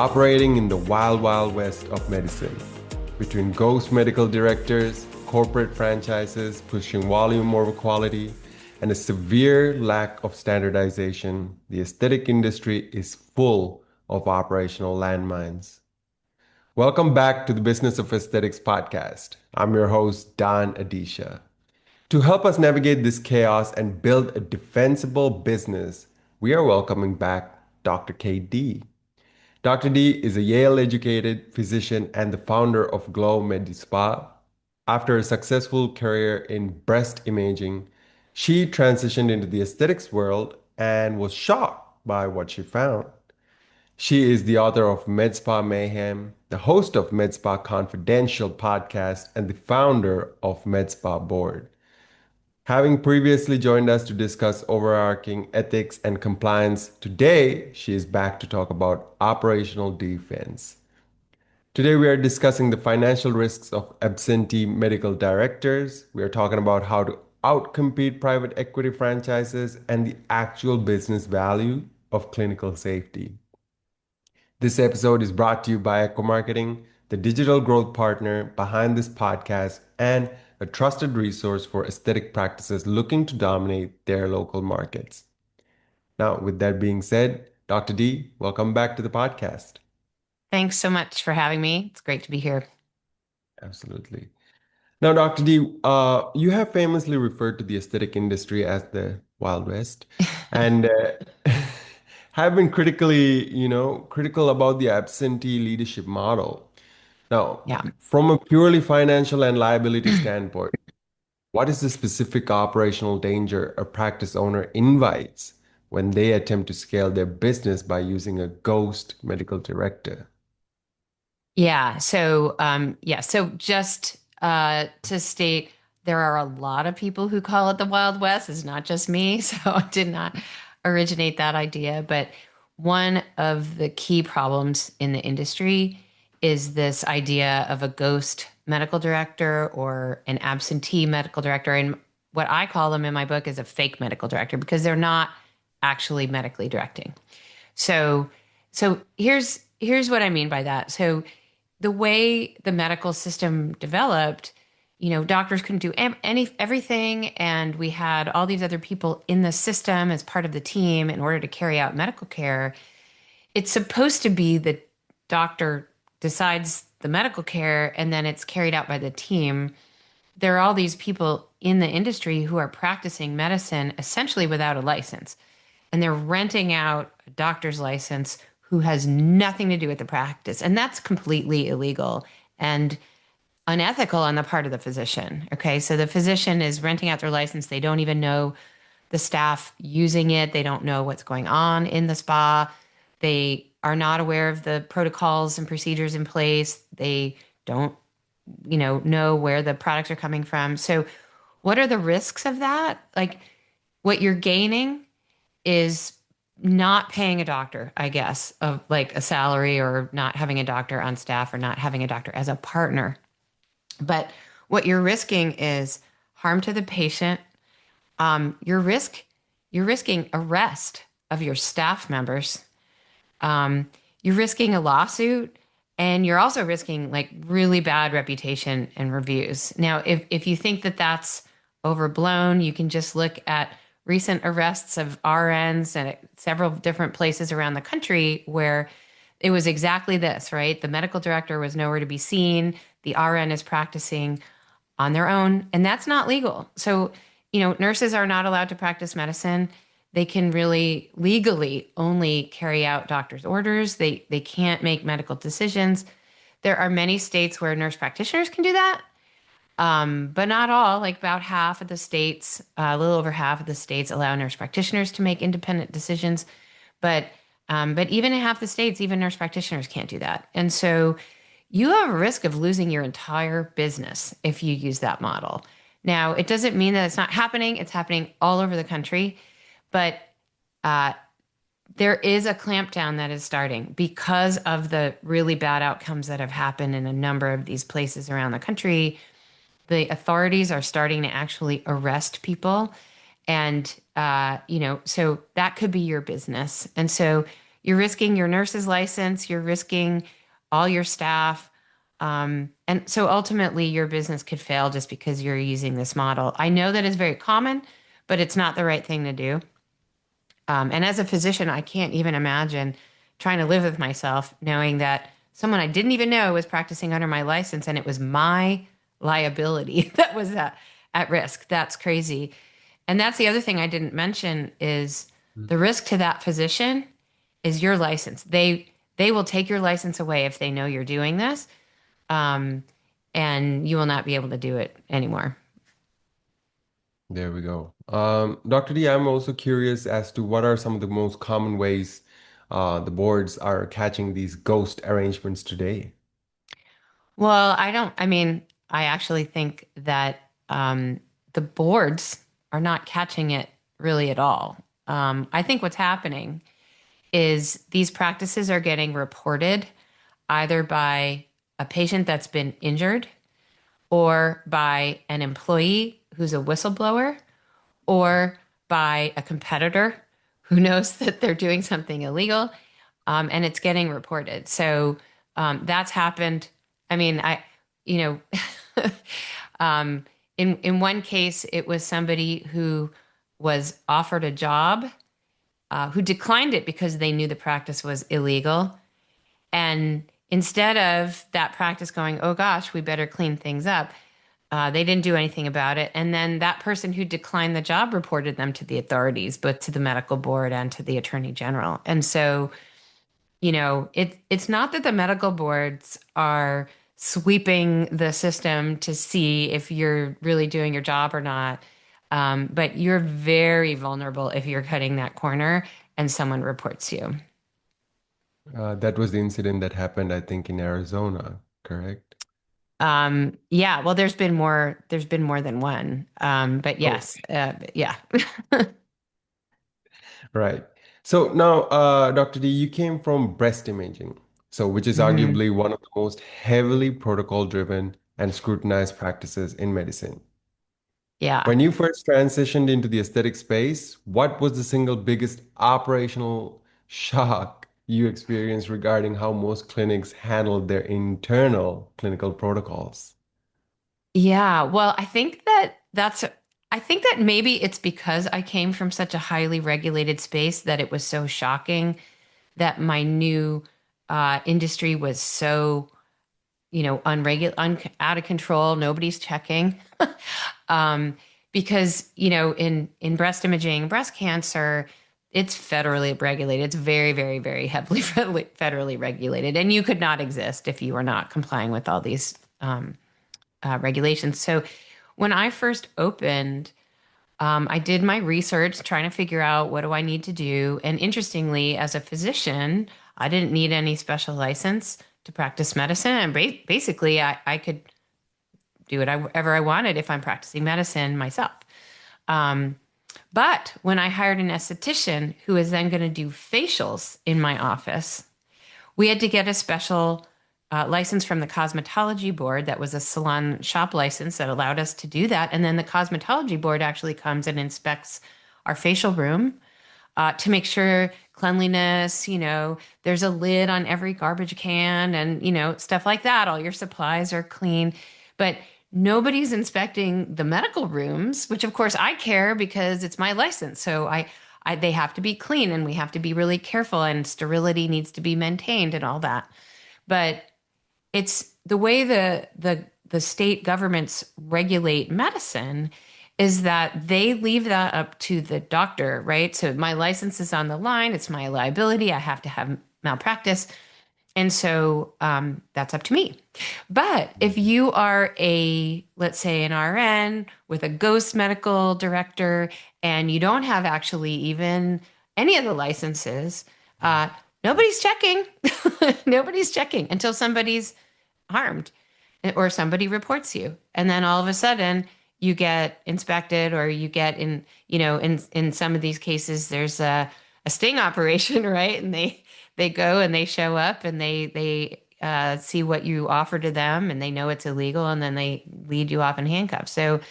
operating in the wild, wild west of medicine, between ghost medical directors, corporate franchises pushing volume over quality, and a severe lack of standardization. The aesthetic industry is full of operational landmines. Welcome back to the Business of Aesthetics podcast. I'm your host, Don Adisha. To help us navigate this chaos and build a defensible business, we are welcoming back Dr. KD. Dr. D is a Yale-educated physician and the founder of Glow Medspa. After a successful career in breast imaging, she transitioned into the aesthetics world and was shocked by what she found. She is the author of Medspa Mayhem, the host of Medspa Confidential podcast, and the founder of Medspa Board. Having previously joined us to discuss overarching ethics and compliance, today she is back to talk about operational defense. Today we are discussing the financial risks of absentee medical directors. We are talking about how to outcompete private equity franchises and the actual business value of clinical safety. This episode is brought to you by Outcompeting, the digital growth partner behind this podcast and a trusted resource for aesthetic practices looking to dominate their local markets. Now, with that being said, Dr. D, welcome back to the podcast. Thanks so much for having me. It's great to be here. Absolutely. Now, Dr. D, you have famously referred to the aesthetic industry as the Wild West and have been critical about the absentee leadership model. Now, Yeah. from a purely financial and liability standpoint, what is the specific operational danger a practice owner invites when they attempt to scale their business by using a ghost medical director? So just to state, there are a lot of people who call it the Wild West. It's not just me. So I did not originate that idea. But one of the key problems in the industry is this idea of a ghost medical director or an absentee medical director. And what I call them in my book is a fake medical director because they're not actually medically directing. So, so here's what I mean by that. So the way the medical system developed, doctors couldn't do everything, and we had all these other people in the system as part of the team in order to carry out medical care. It's supposed to be the doctor decides the medical care, and then it's carried out by the team. There are all these people in the industry who are practicing medicine essentially without a license, and they're renting out a doctor's license who has nothing to do with the practice. And that's completely illegal and unethical on the part of the physician. Okay. So the physician is renting out their license. They don't even know the staff using it. They don't know what's going on in the spa. They are not aware of the protocols and procedures in place. They don't, know where the products are coming from. So what are the risks of that? Like what you're gaining is not paying a doctor, I guess, of like a salary or not having a doctor on staff or not having a doctor as a partner. But what you're risking is harm to the patient. You're risking arrest of your staff members. You're risking a lawsuit, and you're also risking like really bad reputation and reviews. Now, if you think that that's overblown, you can just look at recent arrests of RNs at several different places around the country where it was exactly this, right? The medical director was nowhere to be seen. The RN is practicing on their own, and that's not legal. So, nurses are not allowed to practice medicine. They can really legally only carry out doctor's orders. They can't make medical decisions. There are many states where nurse practitioners can do that. But not all, like about half of the states, a little over half of the states allow nurse practitioners to make independent decisions. But even in half the states, even nurse practitioners can't do that. And so you have a risk of losing your entire business if you use that model. Now, it doesn't mean that it's not happening. It's happening all over the country. But there is a clampdown that is starting because of the really bad outcomes that have happened in a number of these places around the country. The authorities are starting to actually arrest people. And, so that could be your business. And so you're risking your nurse's license, you're risking all your staff. And so ultimately, your business could fail just because you're using this model. I know that is very common, but it's not the right thing to do. And as a physician, I can't even imagine trying to live with myself knowing that someone I didn't even know was practicing under my license and it was my liability that was at risk. That's crazy. And that's the other thing I didn't mention is the risk to that physician is your license. They will take your license away if they know you're doing this, um, and you will not be able to do it anymore. There we go. Dr. D, I'm also curious as to what are some of the most common ways the boards are catching these ghost arrangements today? Well, I mean, I actually think that the boards are not catching it really at all. I think what's happening is these practices are getting reported either by a patient that's been injured or by an employee who's a whistleblower or by a competitor who knows that they're doing something illegal, and it's getting reported. So that's happened. I mean, you know, in one case, it was somebody who was offered a job, who declined it because they knew the practice was illegal. And instead of that practice going, oh gosh, we better clean things up, they didn't do anything about it. And then that person who declined the job reported them to the authorities, both to the medical board and to the attorney general. And so, it's not that the medical boards are sweeping the system to see if you're really doing your job or not. But you're very vulnerable if you're cutting that corner and someone reports you. That was the incident that happened, I think, in Arizona, correct? Yeah, well, there's been more than one. But Oh, yes, yeah. right. So now, Dr. D, you came from breast imaging, so which is hmm arguably one of the most heavily protocol-driven and scrutinized practices in medicine. Yeah. When you first transitioned into the aesthetic space, what was the single biggest operational shock you experienced regarding how most clinics handled their internal clinical protocols? Yeah, well, I think that maybe it's because I came from such a highly regulated space that it was so shocking that my new industry was so, out of control. Nobody's checking. Um, because, in breast imaging, breast cancer, it's federally regulated. It's very, very, very heavily federally regulated. And you could not exist if you were not complying with all these regulations. So when I first opened, I did my research trying to figure out what do I need to do. And interestingly, as a physician, I didn't need any special license to practice medicine. And basically, I could do whatever I wanted if I'm practicing medicine myself. Um, but when I hired an esthetician who is then going to do facials in my office, we had to get a special license from the cosmetology board that was a salon shop license that allowed us to do that. And then the cosmetology board actually comes and inspects our facial room to make sure cleanliness, there's a lid on every garbage can and, stuff like that. All your supplies are clean. But nobody's inspecting the medical rooms, which of course I care because it's my license. So they have to be clean and we have to be really careful and sterility needs to be maintained and all that. But it's the way the state governments regulate medicine is that they leave that up to the doctor, right? So my license is on the line, it's my liability, I have to have malpractice. And so that's up to me. But if you are let's say, an RN with a ghost medical director and you don't have actually even any of the licenses, uh, nobody's checking. Nobody's checking until somebody's harmed or somebody reports you. And then all of a sudden you get inspected or you get in some of these cases, there's a sting operation, right? And they go and they show up and they see what you offer to them and they know it's illegal and then they lead you off in handcuffs. So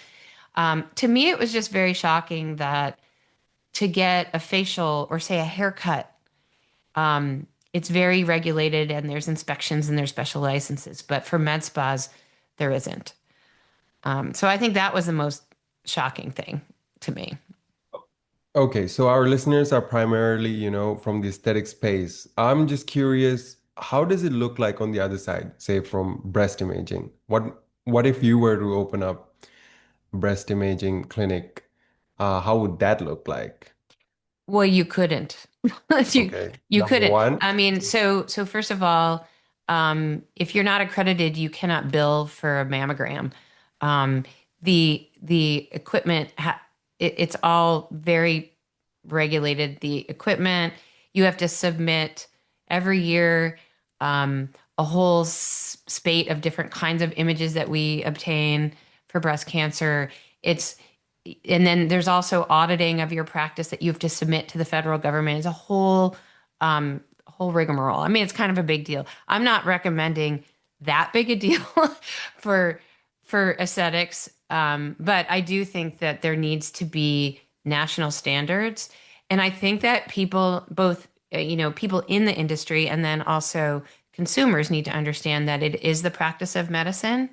to me, it was just very shocking that to get a facial or say a haircut It's very regulated and there's inspections and there's special licenses. But for med spas, there isn't. So I think that was the most shocking thing to me. Okay, so our listeners are primarily, from the aesthetic space. I'm just curious, how does it look like on the other side, say from breast imaging? What if you were to open up breast imaging clinic? How would that look like? Well, you couldn't. You Okay, you number couldn't. one. I mean, so first of all, if you're not accredited, you cannot bill for a mammogram. Um, the equipment it's all very regulated. The equipment you have to submit every year, a whole spate of different kinds of images that we obtain for breast cancer. It's and then there's also auditing of your practice that you have to submit to the federal government. It's a whole rigmarole. I mean, it's kind of a big deal. I'm not recommending that big a deal for for aesthetics, but I do think that there needs to be national standards, and I think that people, both people in the industry and then also consumers, need to understand that it is the practice of medicine,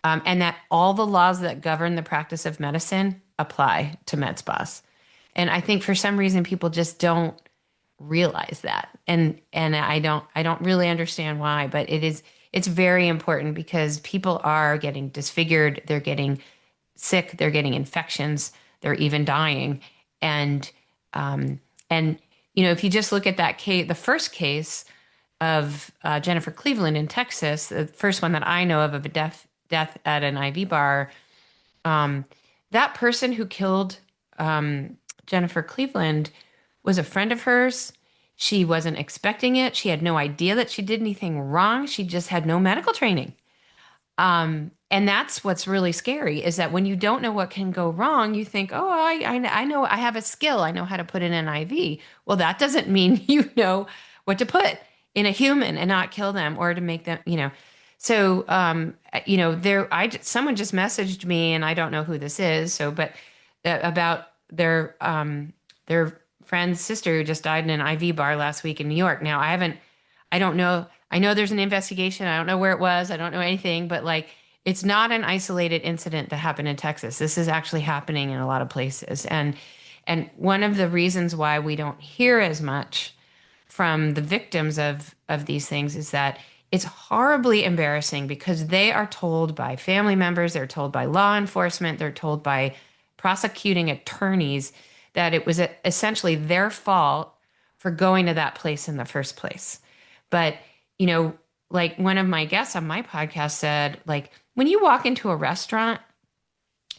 and that all the laws that govern the practice of medicine apply to med spas. And I think for some reason people just don't realize that. And I don't really understand why, but it's very important because people are getting disfigured, they're getting sick, they're getting infections, they're even dying. And um and if you just look at that case, the first case of Jennifer Cleveland in Texas, the first one that I know of a death at an IV bar. Um, that person who killed Jennifer Cleveland was a friend of hers. She wasn't expecting it. She had no idea that she did anything wrong. She just had no medical training. And that's what's really scary is that when you don't know what can go wrong, you think, oh, I know I have a skill. I know how to put in an IV. Well, that doesn't mean you know what to put in a human and not kill them or to make them. So, someone just messaged me and I don't know who this is. So, but about their friend's sister who just died in an IV bar last week in New York. Now, I don't know. I know there's an investigation. I don't know where it was. I don't know anything, but like it's not an isolated incident that happened in Texas. This is actually happening in a lot of places. And one of the reasons why we don't hear as much from the victims of these things is that it's horribly embarrassing because they are told by family members, they're told by law enforcement, they're told by prosecuting attorneys that it was essentially their fault for going to that place in the first place. But, like one of my guests on my podcast said, like when you walk into a restaurant,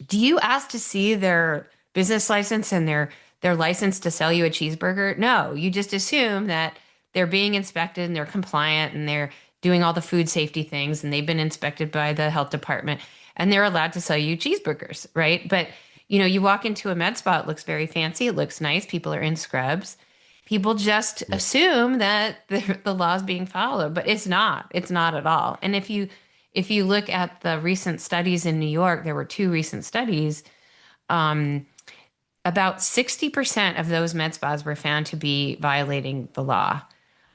do you ask to see their business license and their license to sell you a cheeseburger? No, you just assume that they're being inspected and they're compliant and they're doing all the food safety things and they've been inspected by the health department and they're allowed to sell you cheeseburgers, right? But you walk into a med spa, it looks very fancy, it looks nice, people are in scrubs. People just Yeah. assume that the law is being followed, but it's not. It's not at all. And if you look at the recent studies in New York, there were two recent studies. Um, about 60% of those med spas were found to be violating the law.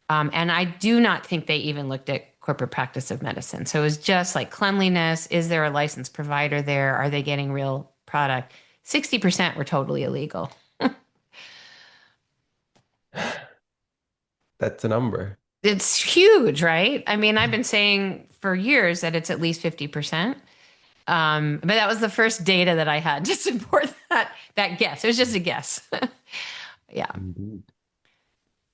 And I do not think they even looked at corporate practice of medicine. So it was just like cleanliness. Is there a licensed provider there? Are they getting real product? 60% were totally illegal. That's a number. It's huge, right? I mean, I've been saying for years that it's at least 50%. But that was the first data that I had to support that guess. It was just a guess. Yeah. Indeed.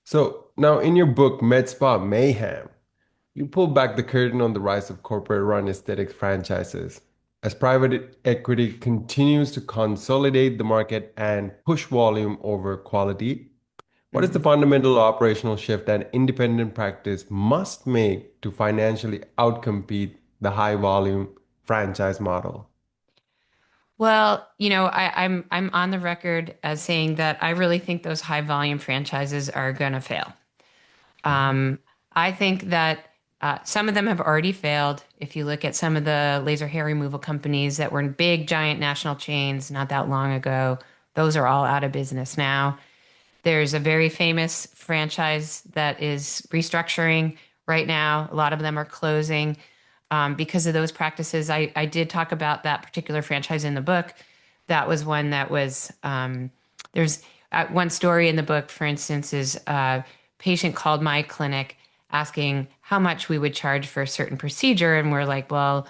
So now in your book, Medspa Mayhem, you pull back the curtain on the rise of corporate-run aesthetic franchises. As private equity continues to consolidate the market and push volume over quality, what is the Mhm. fundamental operational shift that independent practice must make to financially outcompete the high volume franchise model? Well, I'm on the record as saying that I really think those high volume franchises are going to fail. Mhm. Um, I think that some of them have already failed. If you look at some of the laser hair removal companies that were in big, giant national chains not that long ago, those are all out of business now. There's a very famous franchise that is restructuring right now. A lot of them are closing because of those practices. I did talk about that particular franchise in the book. That was one that was, there's one story in the book, for instance, is a patient called my clinic asking how much we would charge for a certain procedure. And we're like, well,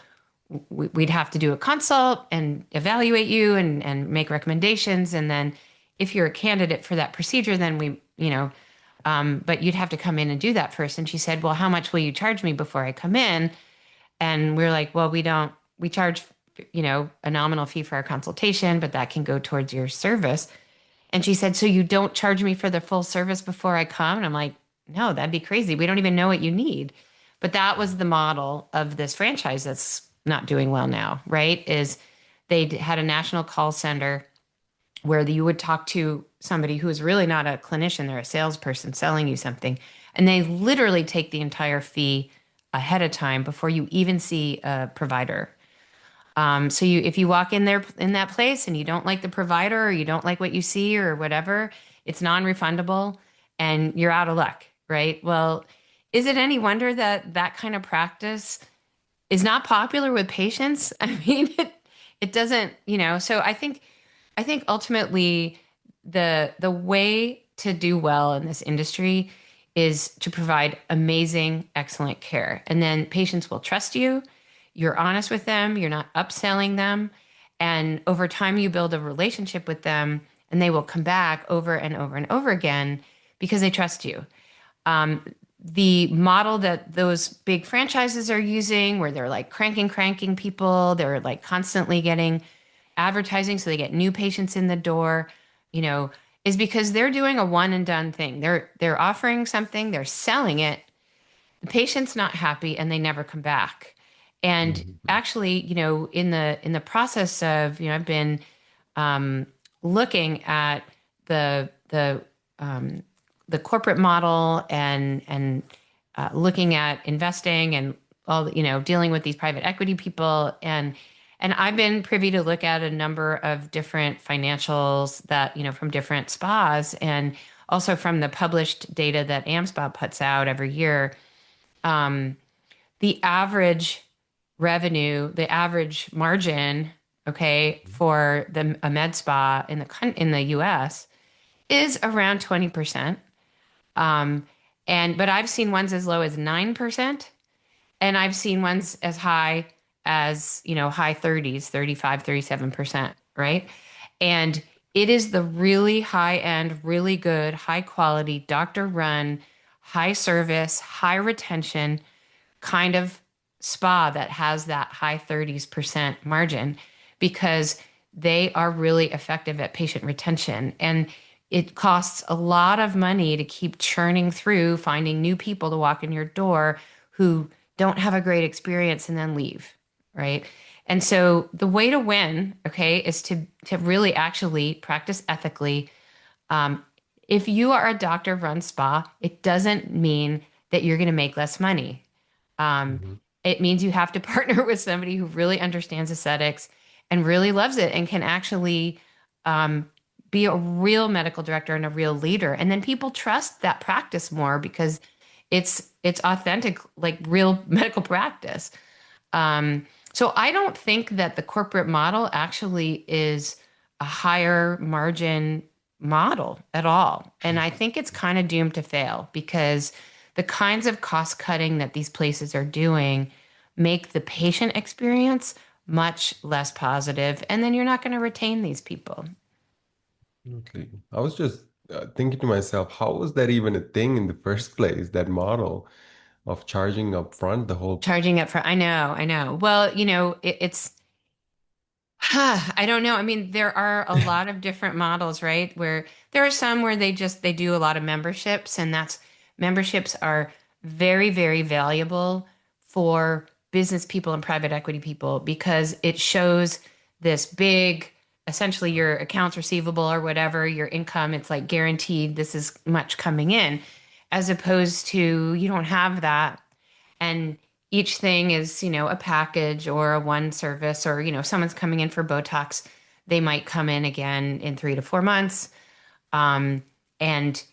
we'd have to do a consult and evaluate you and make recommendations. And then if you're a candidate for that procedure, then but you'd have to come in and do that first. And she said, well, how much will you charge me before I come in? And we're like, well, we charge, a nominal fee for our consultation, but that can go towards your service. And she said, so you don't charge me for the full service before I come? And I'm like, no, that'd be crazy. We don't even know what you need. But that was the model of this franchise that's not doing well now, right? Is they had a national call center where you would talk to somebody who is really not a clinician, they're a salesperson selling you something, and they literally take the entire fee ahead of time before you even see a provider. So if you walk in there in that place and you don't like the provider or you don't like what you see or whatever, it's non-refundable and you're out of luck, right? Well, is it any wonder that that kind of practice is not popular with patients? I mean, it doesn't, so I think ultimately the way to do well in this industry is to provide amazing, excellent care. And then patients will trust you. You're honest with them. You're not upselling them. And over time, you build a relationship with them and they will come back over and over and over again because they trust you. The model that those big franchises are using, where they're like cranking people, they're like constantly getting advertising so they get new patients in the door, is because they're doing a one and done thing. They're offering something, they're selling it. The patient's not happy and they never come back. And Mhm. actually, in the process of, I've been looking at the the um, the corporate model and looking at investing and all dealing with these private equity people and I've been privy to look at a number of different financials that from different spas and also from the published data that AmSpa puts out every year. Um, the average revenue, the average margin, okay, for a med spa in the U.S. is around 20%. Um, but I've seen ones as low as 9%, and I've seen ones as high as, high 30s, 35, 37%, right? And it is the really high end, really good, high quality, doctor run, high service, high retention kind of spa that has that high 30s% margin because they are really effective at patient retention. And it costs a lot of money to keep churning through, finding new people to walk in your door who don't have a great experience and then leave, right? And so the way to win, okay, is to really actually practice ethically. Um, if you are a doctor-run spa, it doesn't mean that you're going to make less money. Um, Mhm. it means you have to partner with somebody who really understands aesthetics and really loves it and can actually um, be a real medical director and a real leader. And then people trust that practice more because it's authentic, like real medical practice. So I don't think that the corporate model actually is a higher margin model at all. And I think it's kind of doomed to fail because the kinds of cost cutting that these places are doing make the patient experience much less positive, and then you're not going to retain these people. Okay. I was just thinking to myself, how was that even a thing in the first place, that model of charging upfront the whole. Charging up for, I know. Well, it's I don't know. I mean, there are a lot of different models, right? Where there are some where they do a lot of memberships, and that's memberships are very, very valuable for business people and private equity people because it shows this big, essentially your accounts receivable or whatever, your income, it's like guaranteed this is much coming in, as opposed to you don't have that and each thing is, a package or a one service, or, if someone's coming in for Botox, they might come in again in 3 to 4 months. Um, and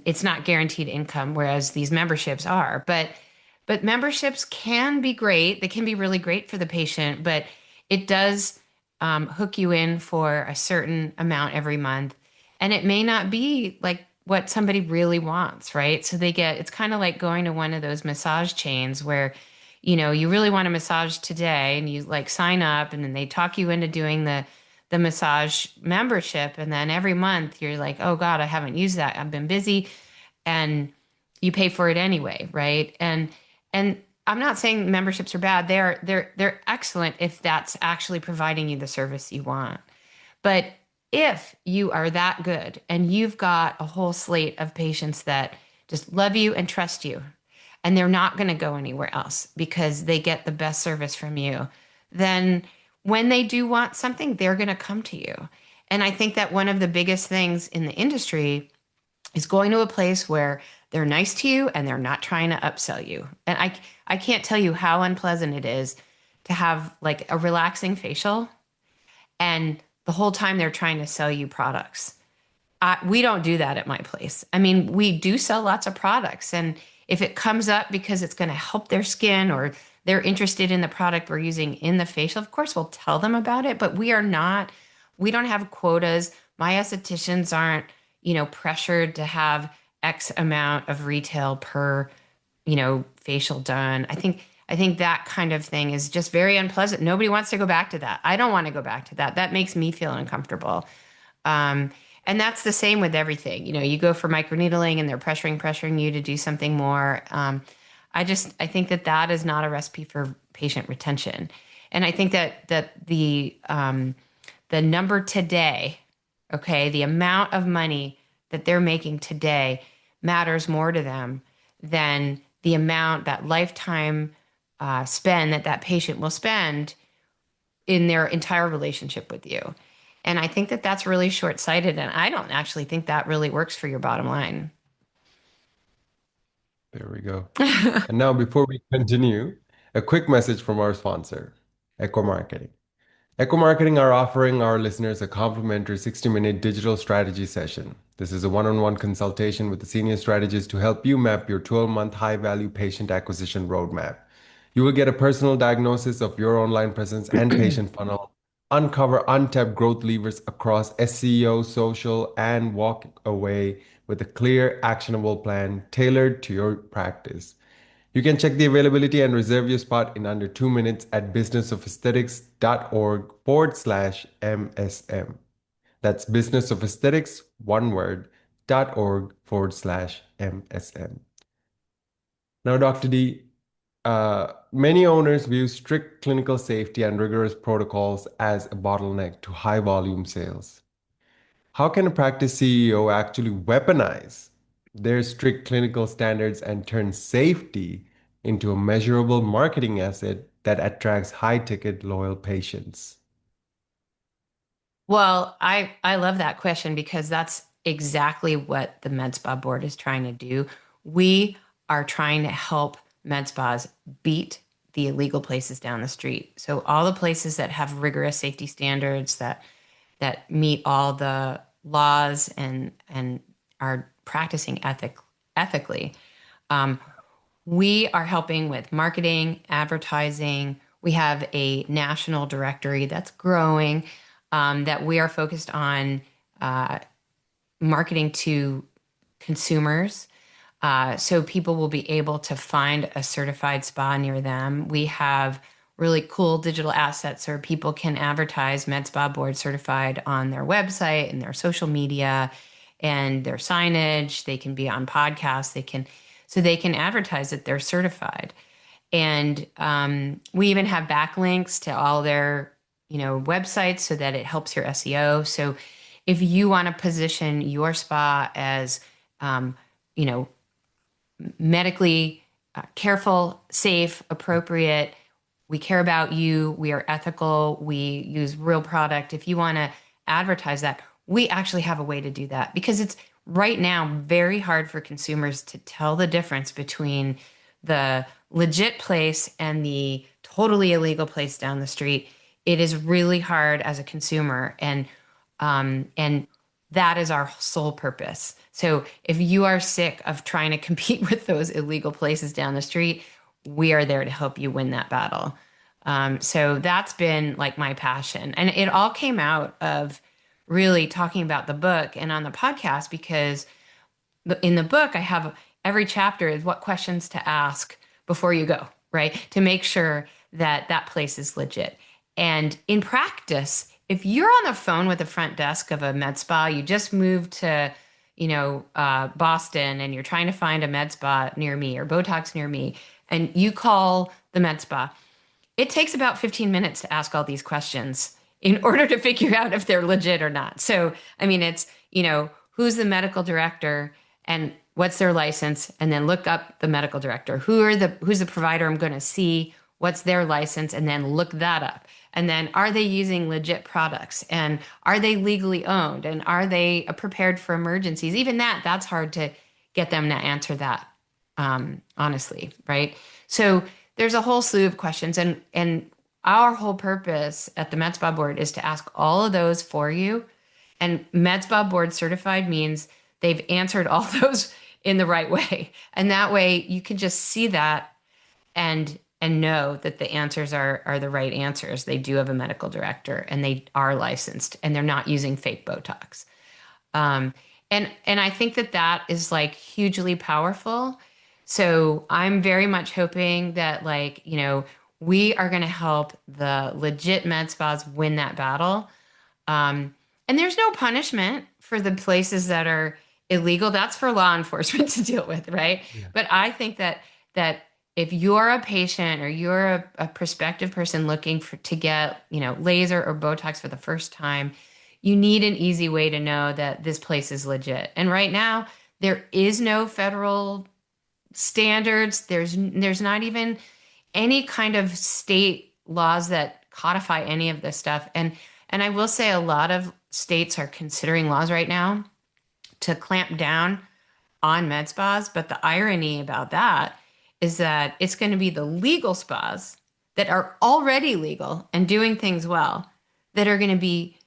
it's not guaranteed income, whereas these memberships are. But memberships can be great. They can be really great for the patient, but it does hook you in for a certain amount every month. And it may not be like what somebody really wants, right? So it's kind of like going to one of those massage chains where, you really want a massage today and you like sign up and then they talk you into doing the massage membership. And then every month you're like, oh God, I haven't used that. I've been busy. And you pay for it anyway, right? And I'm not saying memberships are bad. They're excellent if that's actually providing you the service you want. But if you are that good and you've got a whole slate of patients that just love you and trust you, and they're not going to go anywhere else because they get the best service from you, then when they do want something, they're going to come to you. And I think that one of the biggest things in the industry is going to a place where they're nice to you and they're not trying to upsell you. And I can't tell you how unpleasant it is to have like a relaxing facial and the whole time they're trying to sell you products. We don't do that at my place. I mean, we do sell lots of products. And if it comes up because it's going to help their skin or they're interested in the product we're using in the facial, of course, we'll tell them about it. But we don't have quotas. My estheticians aren't, pressured to have X amount of retail per, facial done. I think that kind of thing is just very unpleasant. Nobody wants to go back to that. I don't want to go back to that. That makes me feel uncomfortable. And that's the same with everything. You go for microneedling and they're pressuring you to do something more. I think that is not a recipe for patient retention. And I think that the number today, okay, the amount of money that they're making today matters more to them than the amount that lifetime spend that patient will spend in their entire relationship with you. And I think that that's really short-sighted, and I don't actually think that really works for your bottom line. There we go. And now, before we continue, a quick message from our sponsor, Echo Marketing. Echo Marketing are offering our listeners a complimentary 60-minute digital strategy session. This is a one-on-one consultation with a senior strategist to help you map your 12-month high-value patient acquisition roadmap. You will get a personal diagnosis of your online presence and patient funnel, uncover untapped growth levers across SEO, social, and walk away with a clear, actionable plan tailored to your practice. You can check the availability and reserve your spot in under 2 minutes at businessofesthetics.org/MSM. That's businessofesthetics, one word, .org/MSM. Now, Dr. D, many owners view strict clinical safety and rigorous protocols as a bottleneck to high volume sales. How can a practice CEO actually weaponize their strict clinical standards and turn safety into a measurable marketing asset that attracts high ticket, loyal patients? Well, I love that question because that's exactly what the Medspa board is trying to do. We are trying to help med spas beat the illegal places down the street. So all the places that have rigorous safety standards that meet all the laws and are practicing ethically. We are helping with marketing, advertising. We have a national directory that's growing that we are focused on marketing to consumers. So people will be able to find a certified spa near them. We have really cool digital assets where people can advertise Med Spa Board certified on their website and their social media and their signage. They can be on podcasts. They can advertise that they're certified. And we even have backlinks to all their, websites so that it helps your SEO. So if you want to position your spa as, medically careful, safe, appropriate, we care about you, we are ethical, we use real product. If you want to advertise that, we actually have a way to do that because it's right now very hard for consumers to tell the difference between the legit place and the totally illegal place down the street. It is really hard as a consumer, and that is our sole purpose. So if you are sick of trying to compete with those illegal places down the street, we are there to help you win that battle. So that's been like my passion. And it all came out of really talking about the book and on the podcast, because in the book, I have every chapter is what questions to ask before you go, right? To make sure that that place is legit. And in practice, if you're on the phone with the front desk of a med spa, you just moved to, Boston, and you're trying to find a med spa near me or Botox near me, and you call the med spa, it takes about 15 minutes to ask all these questions in order to figure out if they're legit or not. So, I mean, it's, who's the medical director and what's their license, and then look up the medical director. Who's the provider I'm going to see? What's their license? And then look that up. And then are they using legit products? And are they legally owned? And are they prepared for emergencies? Even that's hard to get them to answer that, honestly, right? So there's a whole slew of questions, and our whole purpose at the Medspa board is to ask all of those for you. And Medspa board certified means they've answered all those in the right way. And that way you can just see that and know that the answers are the right answers. They do have a medical director and they are licensed and they're not using fake Botox. And I think that is like hugely powerful. So I'm very much hoping that, like, we are going to help the legit med spas win that battle. And there's no punishment for the places that are illegal. That's for law enforcement to deal with, right? Yeah. But I think that if you're a patient or you're a prospective person looking to get, laser or Botox for the first time, you need an easy way to know that this place is legit. And right now, there is no federal standards. There's not even any kind of state laws that codify any of this stuff. And I will say a lot of states are considering laws right now to clamp down on med spas. But the irony about that is that it's going to be the legal spas that are already legal and doing things well that are going to be,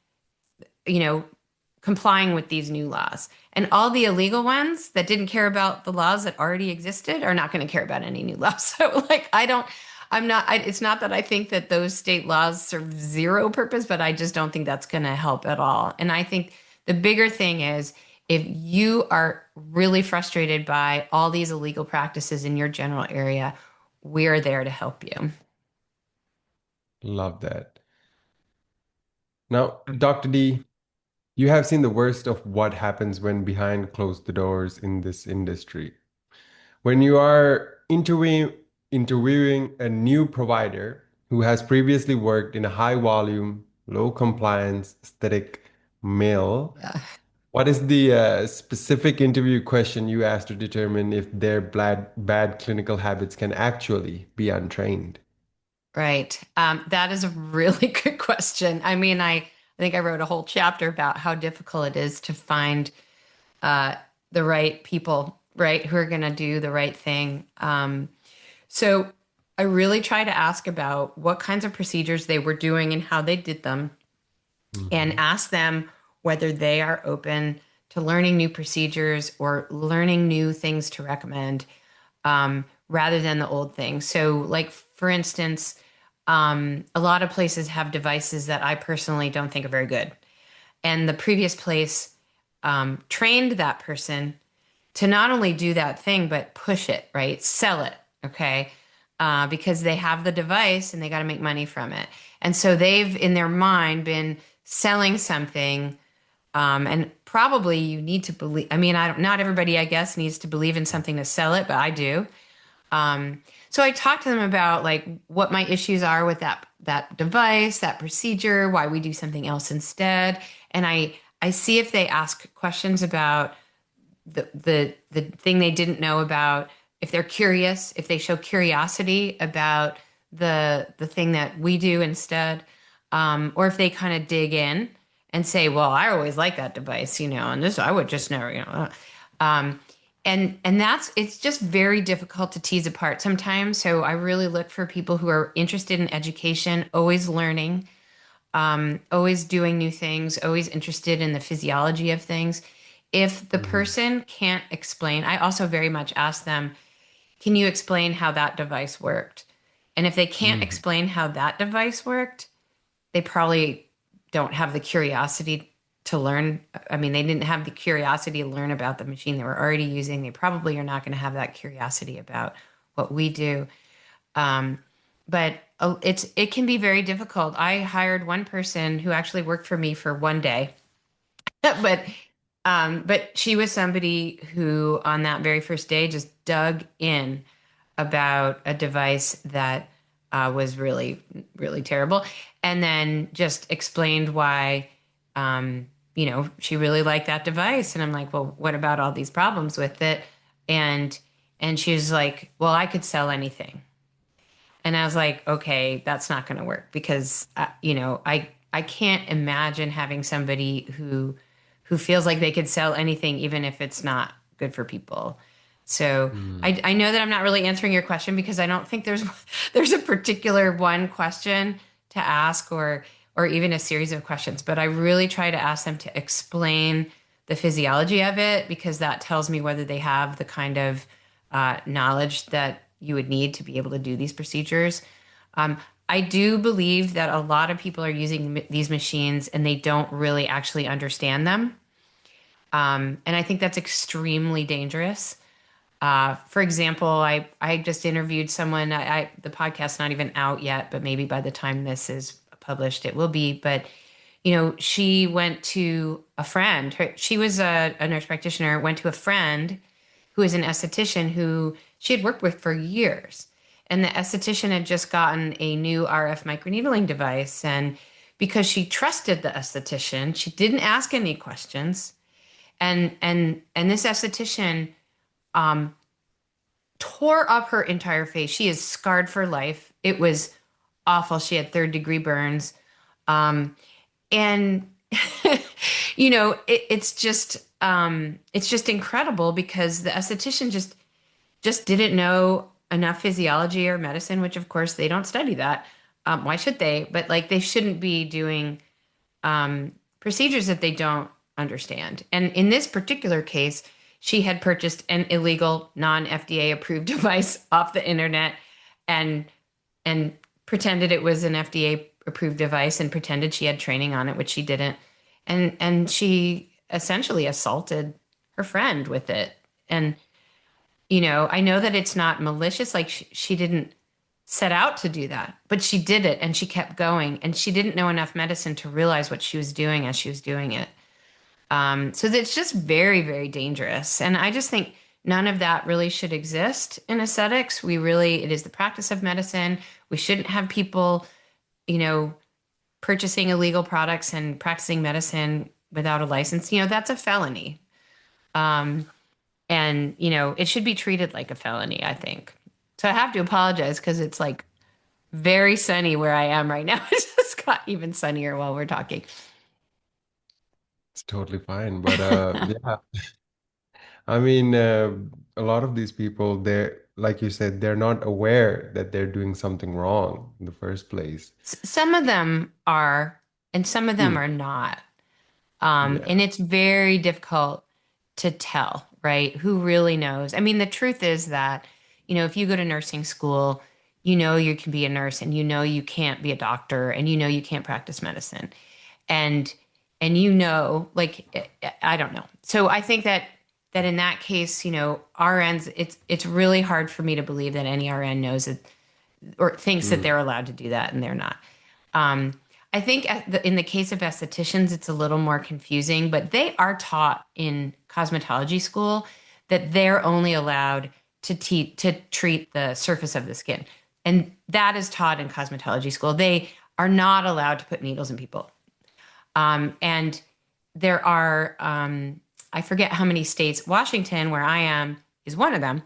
complying with these new laws. And all the illegal ones that didn't care about the laws that already existed are not going to care about any new laws. So, like, it's not that I think that those state laws serve zero purpose, but I just don't think that's going to help at all. And I think the bigger thing is, if you are really frustrated by all these illegal practices in your general area, we're there to help you. Love that. Now, Dr. D, you have seen the worst of what happens when behind closed doors in this industry. When you are interviewing a new provider who has previously worked in a high volume, low compliance, aesthetic mill, Yeah. what is the specific interview question you ask to determine if their bad clinical habits can actually be untrained? Right. That is a really good question. I mean, I think I wrote a whole chapter about how difficult it is to find the right people, right, who are going to do the right thing. So I really try to ask about what kinds of procedures they were doing and how they did them, and Mhm. ask them whether they are open to learning new procedures or learning new things to recommend, rather than the old things. So, like, for instance, a lot of places have devices that I personally don't think are very good. And the previous place trained that person to not only do that thing, but push it, right? Sell it, okay? Because they have the device and they got to make money from it. And so they've, in their mind, been selling something. And probably you need to believe, I mean, not everybody, I guess, needs to believe in something to sell it, but I do. So I talked to them about, like, what my issues are with that device, that procedure, why we do something else instead. And I see if they ask questions about the thing they didn't know about, if they're curious, if they show curiosity about the thing that we do instead, or if they kind of dig in and say, well, I always like that device, and this I would just never, um, and it's just very difficult to tease apart sometimes. So I really look for people who are interested in education, always learning, always doing new things, always interested in the physiology of things. If the Mhm. person can't explain, I also very much ask them, can you explain how that device worked? And if they can't Mhm. explain how that device worked, they probably don't have the curiosity to learn. I mean, they didn't have the curiosity to learn about the machine they were already using. They probably are not going to have that curiosity about what we do. Um, but it can be very difficult. I hired one person who actually worked for me for one day, but but she was somebody who on that very first day just dug in about a device that was really, really terrible, and then just explained why, she really liked that device. And I'm like, well, what about all these problems with it? And and she was like, well, I could sell anything. And I was like, okay, that's not going to work because I can't imagine having somebody who feels like they could sell anything even if it's not good for people. So Mhm. I know that I'm not really answering your question because I don't think there's there's a particular one question to ask or even a series of questions, but I really try to ask them to explain the physiology of it because that tells me whether they have the kind of knowledge that you would need to be able to do these procedures. Um, I do believe that a lot of people are using these machines and they don't really actually understand them. And I think that's extremely dangerous. For example, I just interviewed someone. The podcast's not even out yet, but maybe by the time this is published, it will be. But she went to a friend. She was a nurse practitioner. Went to a friend who is an esthetician who she had worked with for years, and the esthetician had just gotten a new RF microneedling device, and because she trusted the esthetician, she didn't ask any questions, and this esthetician um, tore up her entire face. She is scarred for life. It was awful. She had third-degree burns. Um, and it's just incredible because the esthetician just didn't know enough physiology or medicine, which of course they don't study that. Why should they? But like they shouldn't be doing procedures that they don't understand. And in this particular case, she had purchased an illegal, non-FDA approved device off the internet and and pretended it was an FDA approved device and pretended she had training on it, which she didn't. And she essentially assaulted her friend with it. And I know that it's not malicious, like she didn't set out to do that, but she did it and she kept going and she didn't know enough medicine to realize what she was doing as she was doing it. So it's just very, very dangerous. And I just think none of that really should exist in aesthetics. It is the practice of medicine. We shouldn't have people, you know, purchasing illegal products and practicing medicine without a license. That's a felony. Um, and, it should be treated like a felony, I think. So I have to apologize because it's like very sunny where I am right now. It just got even sunnier while we're talking. It's totally fine. But yeah, I mean, a lot of these people, they're, like you said, they're not aware that they're doing something wrong in the first place. Some of them are, and some of them Hmm. are not. And Yeah. it's very difficult to tell, right? Who really knows? I mean, the truth is that, if you go to nursing school, you can be a nurse and you can't be a doctor and you can't practice medicine. And like I don't know. So I think that in that case, RNs, it's really hard for me to believe that any RN knows it or thinks that Hmm. they're allowed to do that and they're not. Um, I think in the case of estheticians, it's a little more confusing, but they are taught in cosmetology school that they're only allowed to treat the surface of the skin, and that is taught in cosmetology school. They are not allowed to put needles in people, and there are I forget how many states. Washington, where I am, is one of them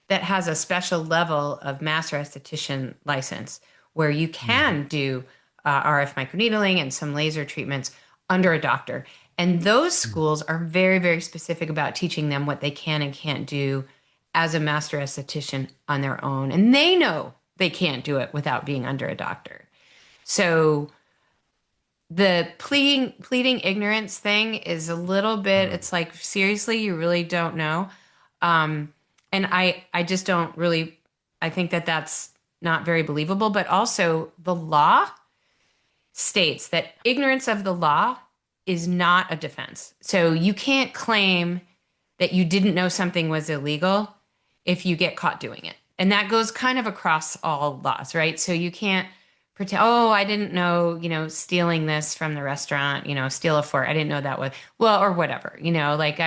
that has a special level of master esthetician license where you Hmm. can do RF microneedling and some laser treatments under a doctor. And those schools are very, very specific about teaching them what they can and can't do as a master esthetician on their own. And they know they can't do it without being under a doctor. So the pleading ignorance thing is a little bit, it's like, seriously, you really don't know. And I just don't really, I think that that's not very believable. But also, the law states that ignorance of the law is not a defense. So you can't claim that you didn't know something was illegal if you get caught doing it. And that goes kind of across all laws, right? So you can't pretend, oh, I didn't know, stealing this from the restaurant, steal a fork. I didn't know that was, well, or whatever, like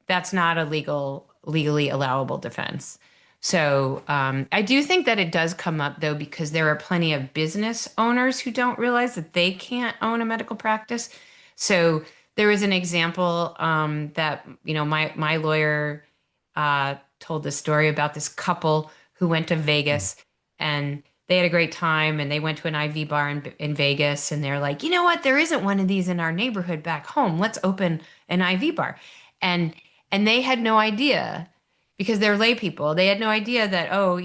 that's not a legally allowable defense. So I do think that it does come up though, because there are plenty of business owners who don't realize that they can't own a medical practice. So there was an example that my lawyer told this story about this couple who went to Vegas and they had a great time and they went to an IV bar in Vegas and they're like, you know what? There isn't one of these in our neighborhood back home. Let's open an IV bar. And they had no idea because they're lay people. They had no idea that, oh,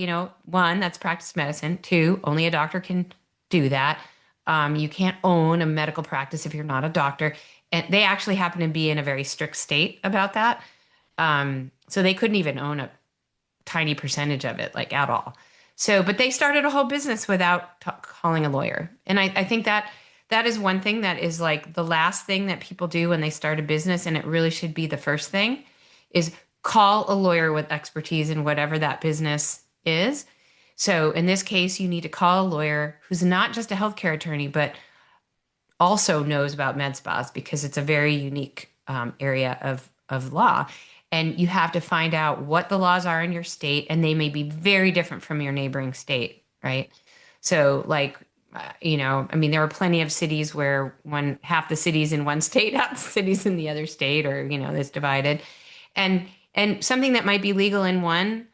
one, that's practice medicine. Two, only a doctor can do that. You can't own a medical practice if you're not a doctor. And they actually happen to be in a very strict state about that. So they couldn't even own a tiny percentage of it, like at all. So, but they started a whole business without calling a lawyer. And I think that that is one thing that is like the last thing that people do when they start a business, and it really should be the first thing, is call a lawyer with expertise in whatever that business is. So in this case, you need to call a lawyer who's not just a healthcare attorney, but also knows about med spas because it's a very unique area of law. And you have to find out what the laws are in your state, and they may be very different from your neighboring state, right? So, like, I mean, there are plenty of cities where half the cities in one state, half the cities in the other state, or it's divided, and something that might be legal on one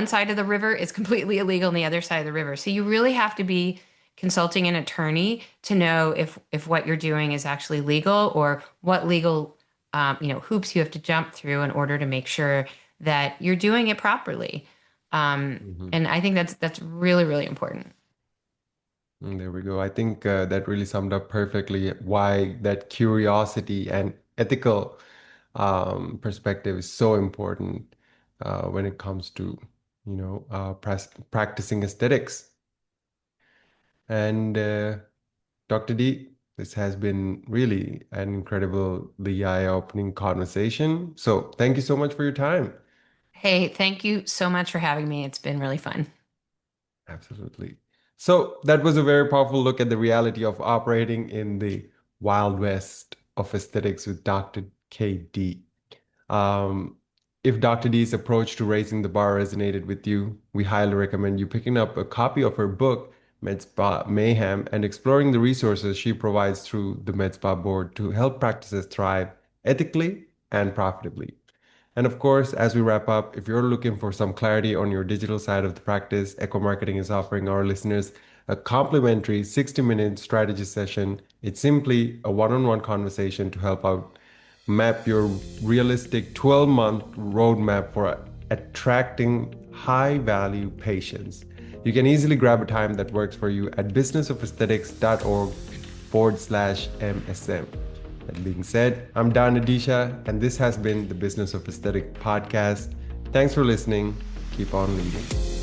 side of the river is completely illegal on the other side of the river. So you really have to be consulting an attorney to know if what you're doing is actually legal or what legal hoops you have to jump through in order to make sure that you're doing it properly. And I think that's really, really important. There we go. I think that really summed up perfectly why that curiosity and ethical perspective is so important when it comes to, practicing aesthetics. And Dr. D, this has been really an incredibly eye-opening conversation. So thank you so much for your time. Hey, thank you so much for having me. It's been really fun. Absolutely. So that was a very powerful look at the reality of operating in the Wild West of aesthetics with Dr. KD. Um, if Dr. D's approach to raising the bar resonated with you, we highly recommend you picking up a copy of her book, Medspa Mayhem, and exploring the resources she provides through the Medspa board to help practices thrive ethically and profitably. And of course, as we wrap up, if you're looking for some clarity on your digital side of the practice, Echo Marketing is offering our listeners a complimentary 60-minute strategy session. It's simply a one-on-one conversation to help out map your realistic 12-month roadmap for attracting high-value patients. You can easily grab a time that works for you at businessofesthetics.org/MSM. That being said, I'm Dan Adisha, and this has been the Business of Aesthetic podcast. Thanks for listening. Keep on leading.